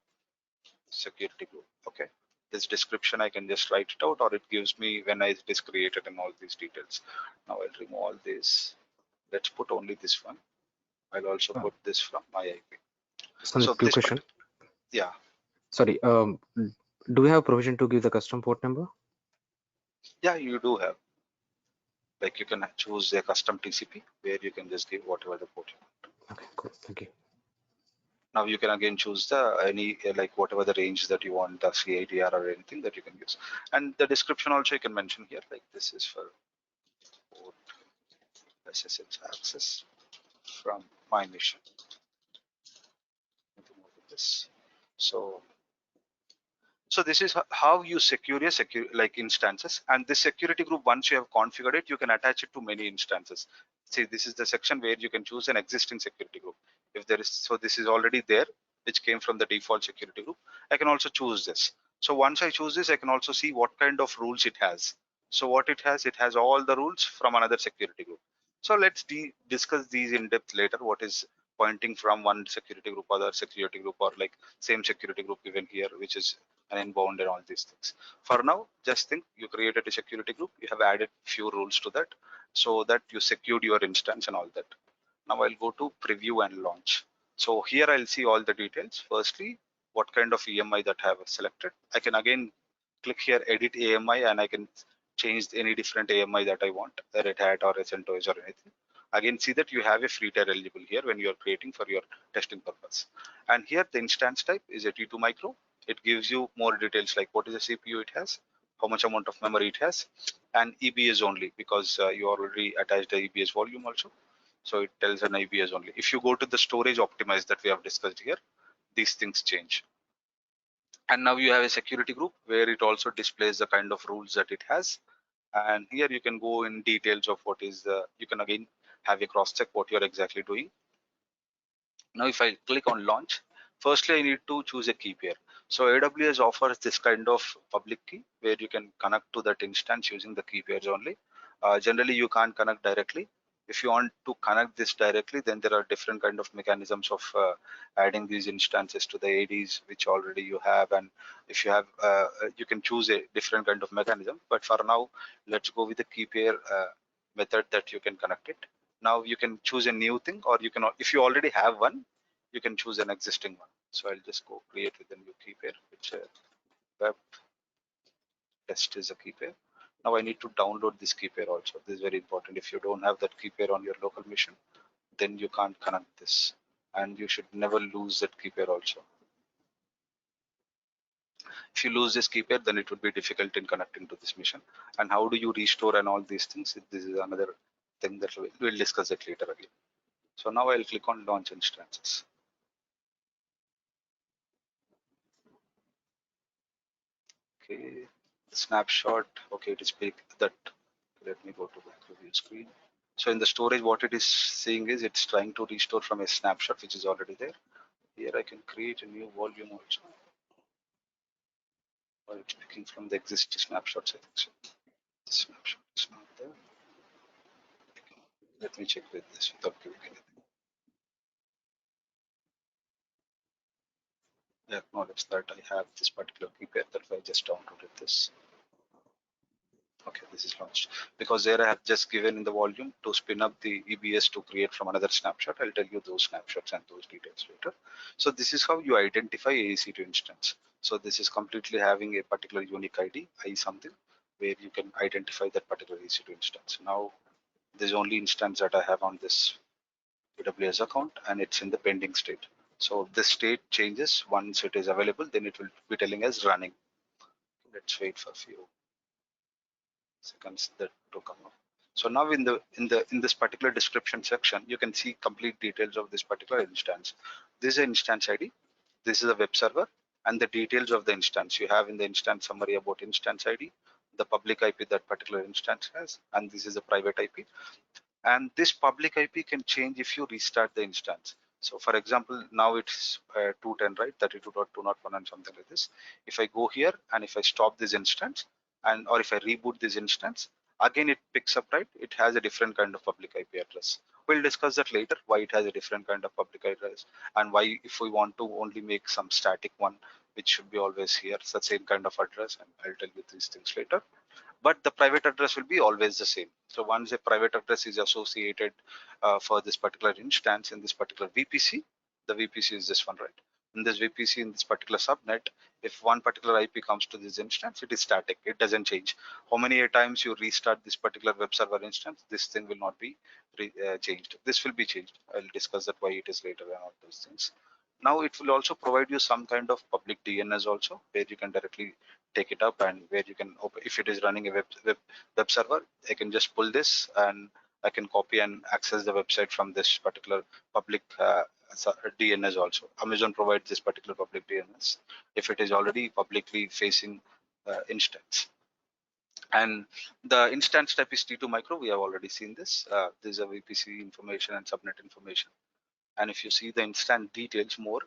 security group. Okay, this description I can just write it out, or it gives me when it is created and all these details. Now I'll remove all this. Let's put only this one. I'll also put this from my IP. Some So quick this question. yeah. Sorry, do we have provision to give the custom port number? Yeah, you do have. Like you can choose a custom TCP where you can just give whatever the port you want. Okay, cool. Thank you. Now you can again choose the any like whatever the range that you want, the CIDR or anything that you can use. And the description also you can mention here, like this is for port SSH access from my mission. So this is how you secure your like instances, and this security group, once you have configured it, you can attach it to many instances. See, this is the section where you can choose an existing security group. If there is, so this is already there, which came from the default security group. I can also choose this. So once I choose this, I can also see what kind of rules it has. So what it has all the rules from another security group. So let's discuss these in depth later. What is pointing from one security group, other security group, or like same security group even here, which is an inbound and all these things. For now, just think you created a security group, you have added few rules to that so that you secured your instance and all that. Now I'll go to preview and launch. So here I'll see all the details. Firstly, what kind of EMI that I have selected. I can again click here, edit AMI, and I can change any different AMI that I want, Red Hat or CentOS or anything. Again, see that you have a free tier eligible here when you are creating for your testing purpose. And here the instance type is a T2 micro. It gives you more details like what is the CPU it has, how much amount of memory it has, and EBS only, because you already attached the EBS volume also. So it tells an EBS only. If you go to the storage optimize that we have discussed here, these things change. And now you have a security group where it also displays the kind of rules that it has. And here you can go in details of what is the, you can again have a cross check what you're exactly doing. Now if I click on launch, firstly I need to choose a key pair. So AWS offers this kind of public key where you can connect to that instance using the key pairs only. Generally you can't connect directly. If you want to connect this directly, then there are different kind of mechanisms of adding these instances to the ADs which already you have, and if you have you can choose a different kind of mechanism, but for now let's go with the key pair method that you can connect it. Now you can choose a new thing, or you can, if you already have one, you can choose an existing one. So I'll just go create with a new key pair, which web test is a key pair. Now I need to download this key pair also. This is very important. If you don't have that key pair on your local machine, then you can't connect this, and you should never lose that key pair also. If you lose this key pair, then it would be difficult in connecting to this machine. And how do you restore and all these things? This is another thing that we'll discuss it later again. So now I'll click on launch instances. Okay, snapshot. Okay, it is big. That, let me go to back review screen. So in the storage, what it is saying is it's trying to restore from a snapshot which is already there. Here I can create a new volume also. Or it's picking from the existing snapshots, I think so. The snapshot is not there. Let me check with this without giving anything. I acknowledge that I have this particular key pair, that's why I just downloaded this. Okay, this is launched. Because there I have just given in the volume to spin up the EBS to create from another snapshot. I'll tell you those snapshots and those details later. So this is how you identify AEC2 instance. So this is completely having a particular unique ID, I something, where you can identify that particular AEC2 instance. Now, there's only instance that I have on this AWS account, and it's in the pending state. So this state changes once it is available, then it will be telling us running. Let's wait for a few seconds that to come up. So now in this particular description section, you can see complete details of this particular instance. This is an instance ID. This is a web server, and the details of the instance. You have in the instance summary about instance ID, the public IP that particular instance has, and this is a private IP. And this public IP can change if you restart the instance. So for example, now it's 210, right? 32.201 and something like this. If I go here and if I stop this instance, and or if I reboot this instance, again it picks up, right? It has a different kind of public IP address. We'll discuss that later, why it has a different kind of public address, and why if we want to only make some static one, which should be always here, it's the same kind of address, and I'll tell you these things later. But the private address will be always the same. So once a private address is associated for this particular instance in this particular VPC, the VPC is this one, right? In this VPC, in this particular subnet, if one particular IP comes to this instance, it is static. It doesn't change. How many times you restart this particular web server instance, this thing will not be changed. This will be changed. I'll discuss that why it is later and all those things. Now it will also provide you some kind of public DNS also, where you can directly take it up, and where you can open, if it is running a web server, I can just pull this and I can copy and access the website from this particular public DNS also. Amazon provides this particular public DNS if it is already publicly facing instance. And the instance type is T2 micro. We have already seen this. This is a VPC information and subnet information. And if you see the instance details more,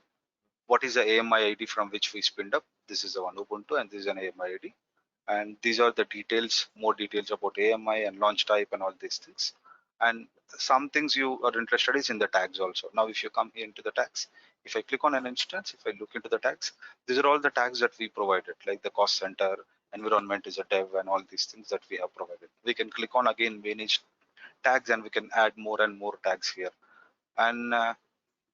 what is the AMI ID from which we spinned up? This is the one Ubuntu, and this is an AMI ID. And these are the details, more details about AMI and launch type and all these things. And some things you are interested is in the tags also. Now, if you come here into the tags, if I click on an instance, if I look into the tags, these are all the tags that we provided, like the cost center, environment is a dev, and all these things that we have provided. We can click on again manage tags, and we can add more and more tags here. And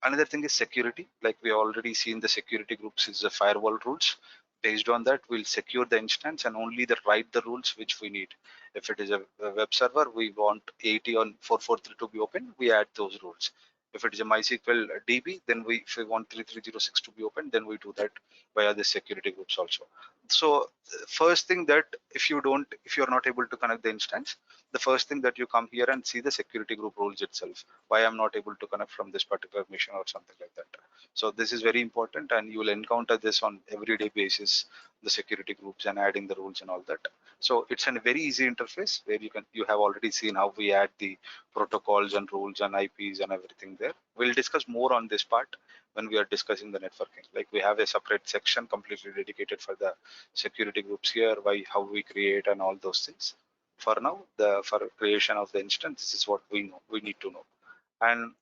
another thing is security. Like we already seen, the security groups is the firewall rules. Based on that, we'll secure the instance and only write the rules which we need. If it is a web server, we want 80 on 443 to be open, we add those rules. If it is a MySQL DB, then if we want 3306 to be open, then we do that via the security groups also. So first thing that if you're not able to connect the instance, the first thing that you come here and see the security group rules itself. Why I'm not able to connect from this particular machine or something like that. So this is very important, and you will encounter this on everyday basis, the security groups and adding the rules and all that. So it's a very easy interface where you have already seen how we add the protocols and rules and IPs and everything there. We'll discuss more on this part when we are discussing the networking. Like we have a separate section completely dedicated for the security groups here, how we create and all those things. For now, for creation of the instance, this is what we need to know. And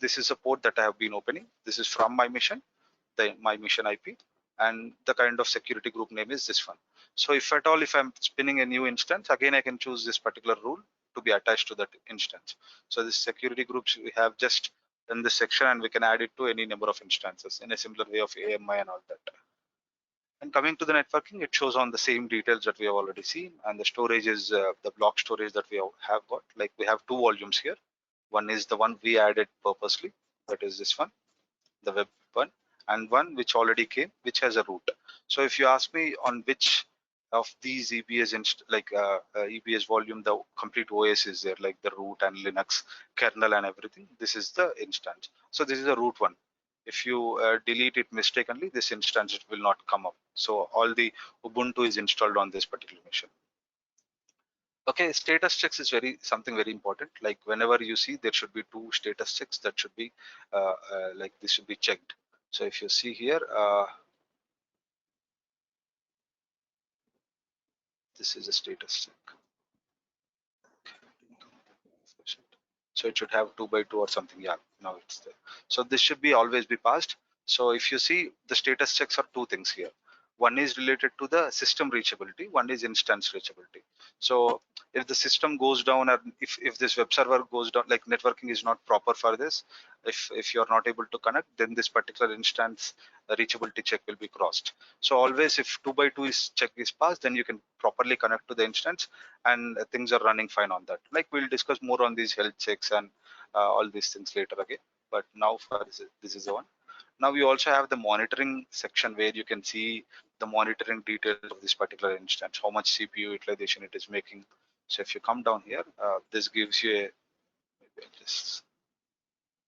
this is a port that I have been opening. This is from my mission, my mission IP, and the kind of security group name is this one. So if at all, if I'm spinning a new instance, again, I can choose this particular rule to be attached to that instance. So this security groups we have just in this section, and we can add it to any number of instances in a similar way of AMI and all that. And coming to the networking, it shows on the same details that we have already seen, and the storage is the block storage that we have got. Like we have two volumes here. One is the one we added purposely, that is this one, the web one, and one which already came, which has a root. So if you ask me on which of these EBS EBS volume the complete OS is there, like the root and Linux kernel and everything, this is the instance. So this is the root one. If you delete it mistakenly, this instance it will not come up. So all the Ubuntu is installed on this particular machine. Okay, status checks is something very important. Like whenever you see, there should be two status checks that should be like this should be checked. So if you see here, this is a status check. So it should have 2x2 or something. Yeah, now it's there. So this should be always be passed. So if you see, the status checks are two things here. One is related to the system reachability, one is instance reachability. So if the system goes down, or if this web server goes down, like networking is not proper for this, if you're not able to connect, then this particular instance reachability check will be crossed. So always if 2x2 check is passed, then you can properly connect to the instance, and things are running fine on that. Like we'll discuss more on these health checks and all these things later again. But now for this is the one. Now we also have the monitoring section where you can see the monitoring details of this particular instance, how much CPU utilization it is making. So if you come down here, this gives you a, maybe I'll just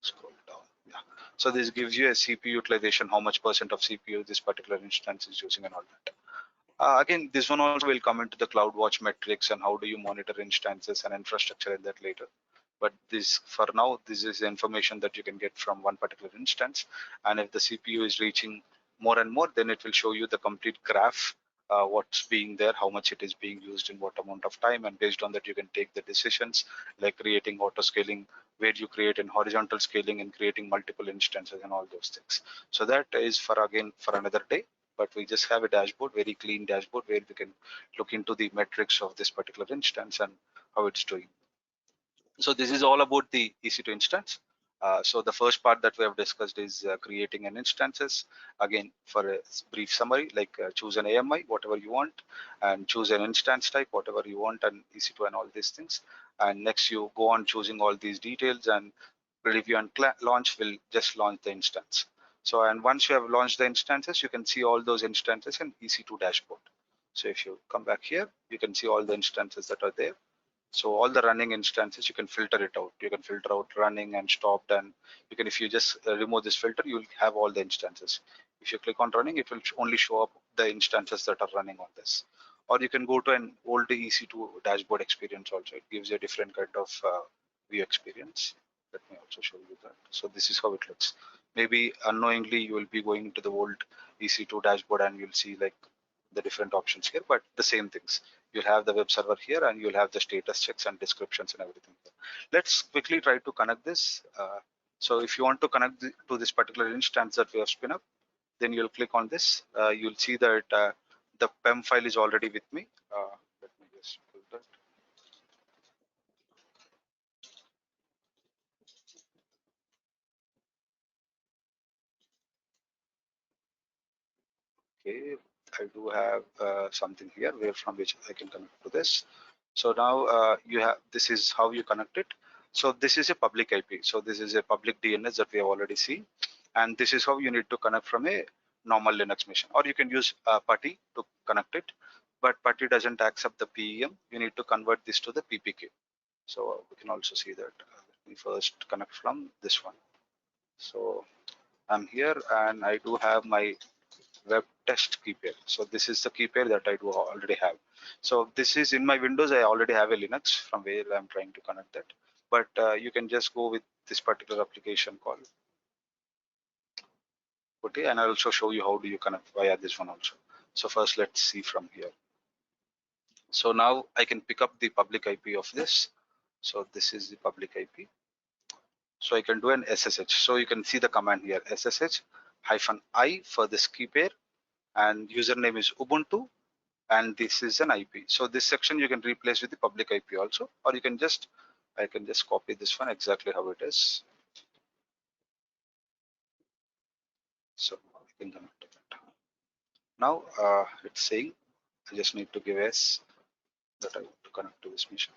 scroll down. Yeah. So this gives you a CPU utilization, how much percent of CPU this particular instance is using and all that. Again, this one also will come into the CloudWatch metrics and how do you monitor instances and infrastructure in that later. But this, for now, this is the information that you can get from one particular instance. And if the CPU is reaching more and more, then it will show you the complete graph, what's being there, how much it is being used in what amount of time. And based on that, you can take the decisions like creating auto scaling, where you create in horizontal scaling and creating multiple instances and all those things. So that is for another day. But we just have a dashboard, very clean dashboard, where we can look into the metrics of this particular instance and how it's doing. So this is all about the EC2 instance. So the first part that we have discussed is creating an instances. Again, for a brief summary, like choose an AMI, whatever you want, and choose an instance type, whatever you want, and EC2 and all these things. And next you go on choosing all these details, and review and launch will just launch the instance. So, and once you have launched the instances, you can see all those instances in EC2 dashboard. So if you come back here, you can see all the instances that are there. So all the running instances, you can filter it out. You can filter out running and stopped, and you can, if you just remove this filter, you'll have all the instances. If you click on running, it will only show up the instances that are running on this. Or you can go to an old EC2 dashboard experience also. It gives you a different kind of view experience. Let me also show you that. So this is how it looks. Maybe unknowingly you will be going to the old EC2 dashboard and you'll see like the different options here, but the same things. You'll have the web server here and you'll have the status checks and descriptions and everything here. Let's quickly try to connect this. So if you want to connect to this particular instance that we have spin up, then you'll click on this. You'll see that the PEM file is already with me. Let me just pull that. Okay, I do have something here where from which I can connect to this. So now you have, this is how you connect it. So this is a public IP. So this is a public DNS that we have already seen. And this is how you need to connect from a normal Linux machine. Or you can use PuTTY to connect it. But PuTTY doesn't accept the PEM. You need to convert this to the PPK. So we can also see that. Let me first connect from this one. So I'm here and I do have my web test key pair. So this is the key pair that I do already have. So this is in my Windows. I already have a Linux from where I'm trying to connect that. But you can just go with this particular application called PuTTY, and I'll also show you how do you connect via this one also. So first let's see from here. So now I can pick up the public IP of this. So this is the public IP. So I can do an SSH. So you can see the command here, SSH-I for this key pair, and username is Ubuntu, and this is an IP. So this section you can replace with the public IP also, or you can just, I can just copy this one exactly how it is. So I can connect to that. Now it's saying I just need to give S that I want to connect to this machine.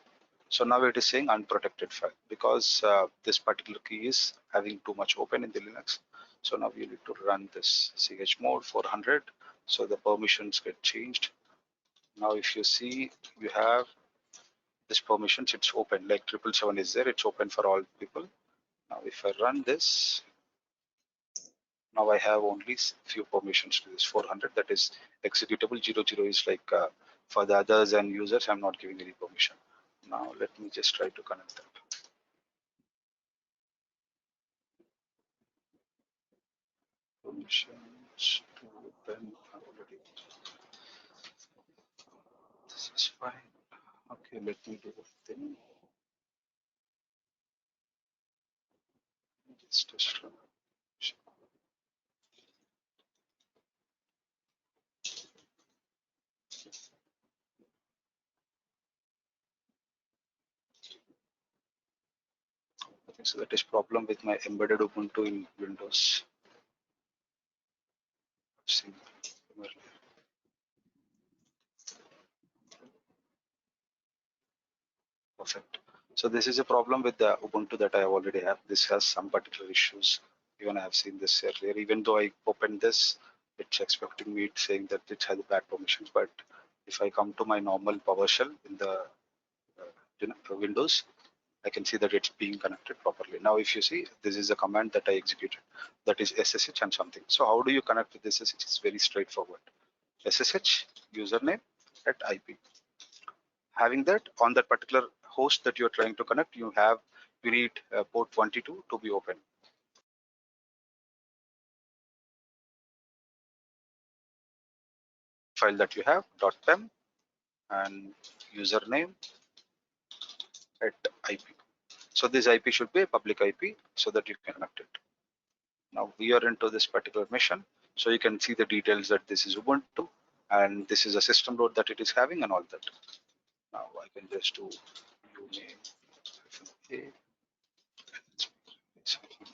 So now it is saying unprotected file because this particular key is having too much open in the Linux. So now you need to run this chmod 400. So the permissions get changed. Now if you see, you have this permissions, it's open, like 777 is there, it's open for all people. Now if I run this, now I have only few permissions to this 400, that is executable. 00 is like for the others and users, I'm not giving any permission. Now let me just try to connect that. Permissions to open already. This is fine. Okay, let me do one thing. Just test run. I think so that is problem with my embedded Ubuntu in Windows. See, perfect. So this is a problem with the Ubuntu that I already have. This has some particular issues. Even I have seen this earlier. Even though I opened this, it's expecting me saying that it has bad permissions. But if I come to my normal PowerShell in the Windows, I can see that it's being connected properly. Now, if you see, this is a command that I executed, that is SSH and something. So how do you connect with SSH? It's very straightforward. SSH username at IP. Having that on that particular host that you're trying to connect, you need port 22 to be open. File that you have .pem and username at IP. So this IP should be a public IP so that you can connect it. Now we are into this particular mission. So you can see the details that this is Ubuntu and this is a system load that it is having and all that. Now I can just do uname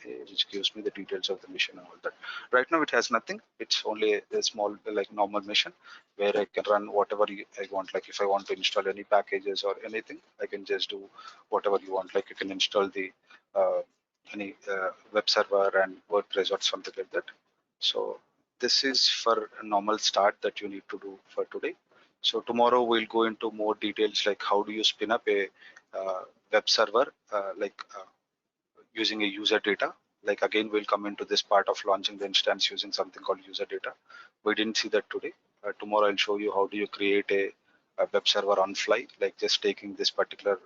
which gives me the details of the mission and all that. Right now it has nothing. It's only a small like normal mission where I can run whatever I want. Like if I want to install any packages or anything, I can just do whatever you want. Like you can install the any web server and WordPress or something like that. So this is for a normal start that you need to do for today. So tomorrow we'll go into more details like how do you spin up a web server using a user data. Like again, we'll come into this part of launching the instance using something called user data. We didn't see that today. Tomorrow I'll show you how do you create a web server on fly, like just taking this particular,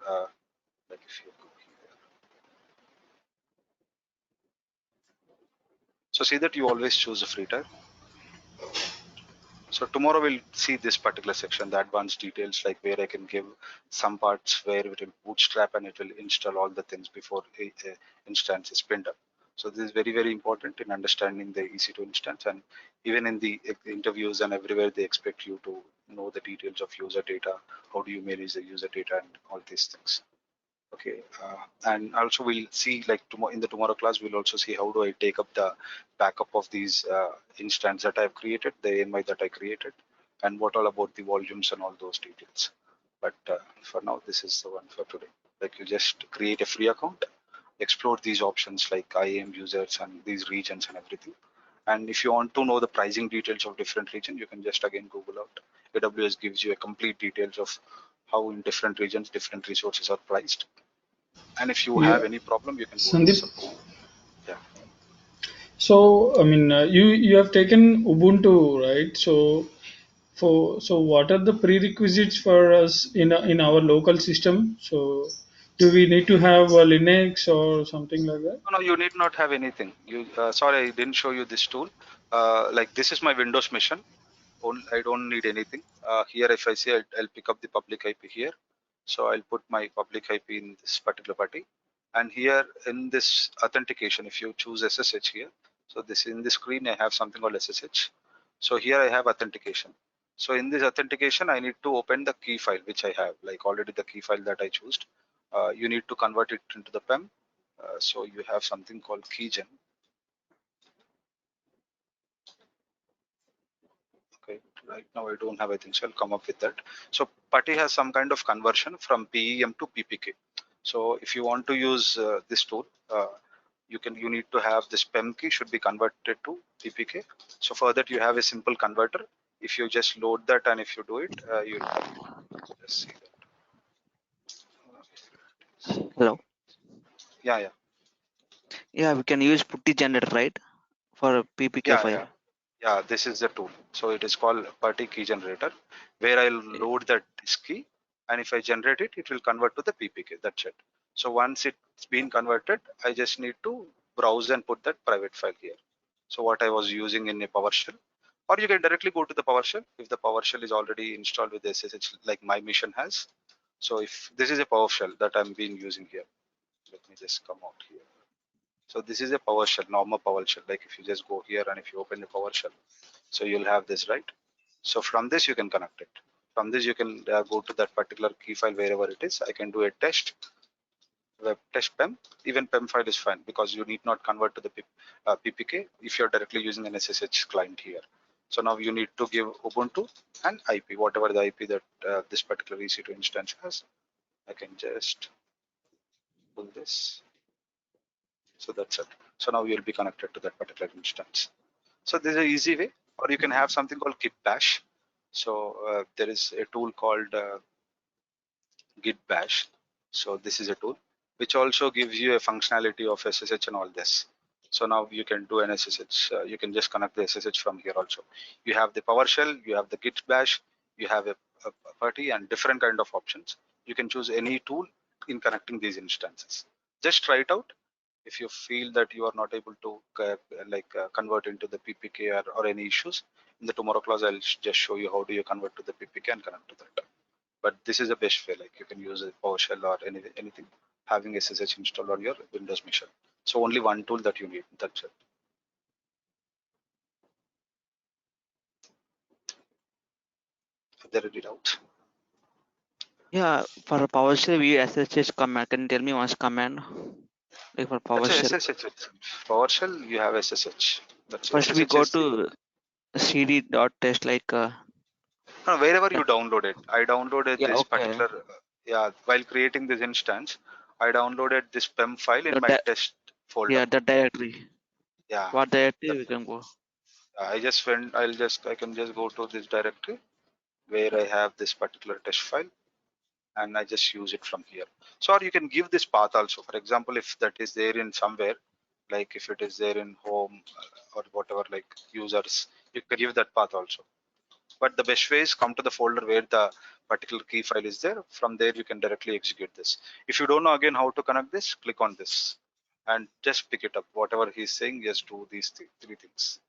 like if you go here. So see that you always choose a free type. So tomorrow we'll see this particular section, the advanced details, like where I can give some parts where it will bootstrap and it will install all the things before a instance is pinned up. So this is very, very important in understanding the EC2 instance, and even in the interviews and everywhere, they expect you to know the details of user data. How do you manage the user data and all these things? Okay, and also we'll see like tomorrow in the tomorrow class, we'll also see how do I take up the backup of these instance that I've created, the AMI that I created, and what all about the volumes and all those details. But for now, this is the one for today. Like you just create a free account, explore these options like IAM users and these regions and everything. And if you want to know the pricing details of different region, you can just again Google out. AWS gives you a complete details of how in different regions, different resources are priced. And if you have Yeah, any problem, you can go to the Sandeep. support. Yeah. So, I mean, you have taken Ubuntu, right? So what are the prerequisites for us in our local system? So, do we need to have a Linux or something like that? No, you need not have anything. You sorry, I didn't show you this tool. Like this is my Windows mission. I don't need anything. Here, if I say I'll pick up the public IP here. So I'll put my public IP in this particular party. And here in this authentication, if you choose SSH here, so this in the screen, I have something called SSH. So here I have authentication. So in this authentication, I need to open the key file, which I have, like already the key file that I chose. You need to convert it into the PEM. So you have something called keygen. Okay, right now I don't have, I think, so I'll come up with that. So PuTTY has some kind of conversion from PEM to PPK. So if you want to use this tool, you need to have this PEM key should be converted to PPK. So for that you have a simple converter. If you just load that and if you do it, you'll just see that. Hello. Yeah. Yeah, we can use PuTTY generator, right? For a PPK file. Yeah, this is the tool. So it is called PuTTY key generator, where I'll load that disk key, and if I generate it, it will convert to the PPK. That's it. So once it's been converted, I just need to browse and put that private file here. So what I was using in a PowerShell, or you can directly go to the PowerShell if the PowerShell is already installed with SSH, like my mission has. So if this is a PowerShell that I'm been using here, let me just come out here. So this is a PowerShell, normal PowerShell. Like if you just go here and if you open the PowerShell, so you'll have this, right? So from this you can connect it. From this you can go to that particular key file wherever it is. I can do a test, web test PEM. Even PEM file is fine because you need not convert to the PPK if you're directly using an SSH client here. So now you need to give Ubuntu and IP, whatever the IP that this particular EC2 instance has. I can just pull this. So that's it. So now you'll be connected to that particular instance. So this is an easy way, or you can have something called Git Bash. So there is a tool called Git Bash. So this is a tool which also gives you a functionality of SSH and all this. So now you can do an SSH. You can just connect the SSH from here also. You have the PowerShell, you have the Git Bash, you have a PuTTY and different kind of options. You can choose any tool in connecting these instances. Just try it out. If you feel that you are not able to convert into the PPK or any issues, in the tomorrow class I'll just show you how do you convert to the PPK and connect to that. But this is the best way, like you can use a PowerShell or anything having SSH installed on your Windows machine. So only one tool that you need, that's it. There it out. Yeah, for a PowerShell we use SSH command. Can you tell me one command? Like for PowerShell. SSH itself. PowerShell you have SSH. That's First SSH we go is to cd.test no, wherever you download it. I downloaded yeah, this okay. particular while creating this instance, I downloaded this PEM file in my test folder. Yeah, the directory. Yeah. What directory we can go? I can just go to this directory where I have this particular test file and I just use it from here. So or you can give this path also. For example, if that is there in somewhere, like if it is there in home or whatever, like users, you can give that path also. But the best way is come to the folder where the particular key file is there. From there, you can directly execute this. If you don't know again how to connect this, click on this and just pick it up. Whatever he's saying, just do these three things.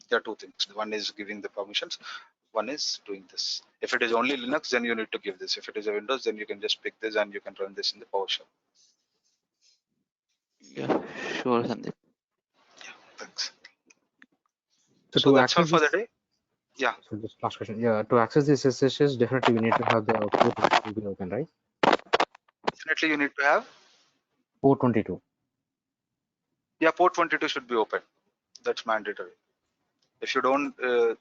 There are two things. One is giving the permissions. One is doing this. If it is only Linux, then you need to give this. If it is a Windows, then you can just pick this and you can run this in the PowerShell. Yeah, sure, Sandeep. Yeah, thanks. So that's all for the day. Yeah. So just last question. Yeah, to access this SSH, definitely we need to have the port 22 be open, right? Definitely you need to have Port 22. Yeah, port 22 should be open. That's mandatory. If you don't,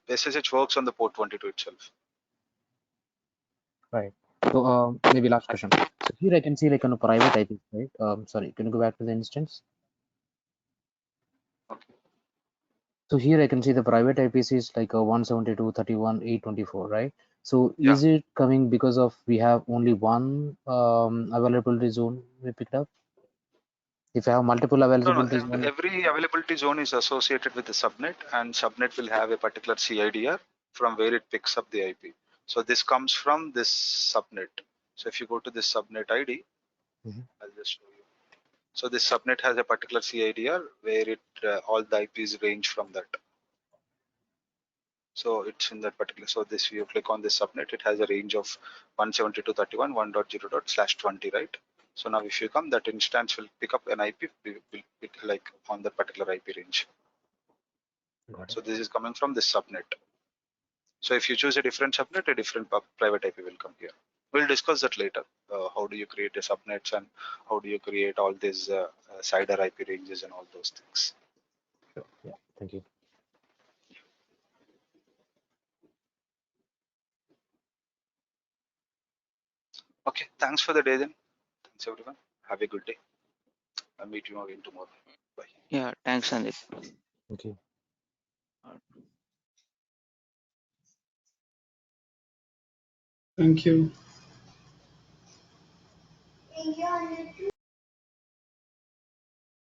SSH works on the port 22 itself. Right. So maybe last question. So here I can see like on a private IP, right? Sorry, can you go back to the instance? Okay. So here I can see the private IPC is like a 172.31.824, right? So Yeah. is it coming because of we have only one availability zone we picked up? If I have multiple availability zones, every availability zone is associated with the subnet, and subnet will have a particular CIDR from where it picks up the IP. So this comes from this subnet. So if you go to this subnet ID, I'll just show you. So this subnet has a particular CIDR where it all the IPs range from that. So it's in that particular. So this, you click on this subnet, it has a range of 172.1.1.0/20, right? So now if you come, that instance will pick up an IP like on that particular IP range. So this is coming from this subnet. So if you choose a different subnet, a different private IP will come here. We'll discuss that later. How do you create a subnets and how do you create all these CIDR IP ranges and all those things. Sure. Yeah, thank you. Okay, thanks for the day then. Thanks everyone. Have a good day. I'll meet you again tomorrow. Bye. Yeah, thanks, Sandeep. Okay. Thank you.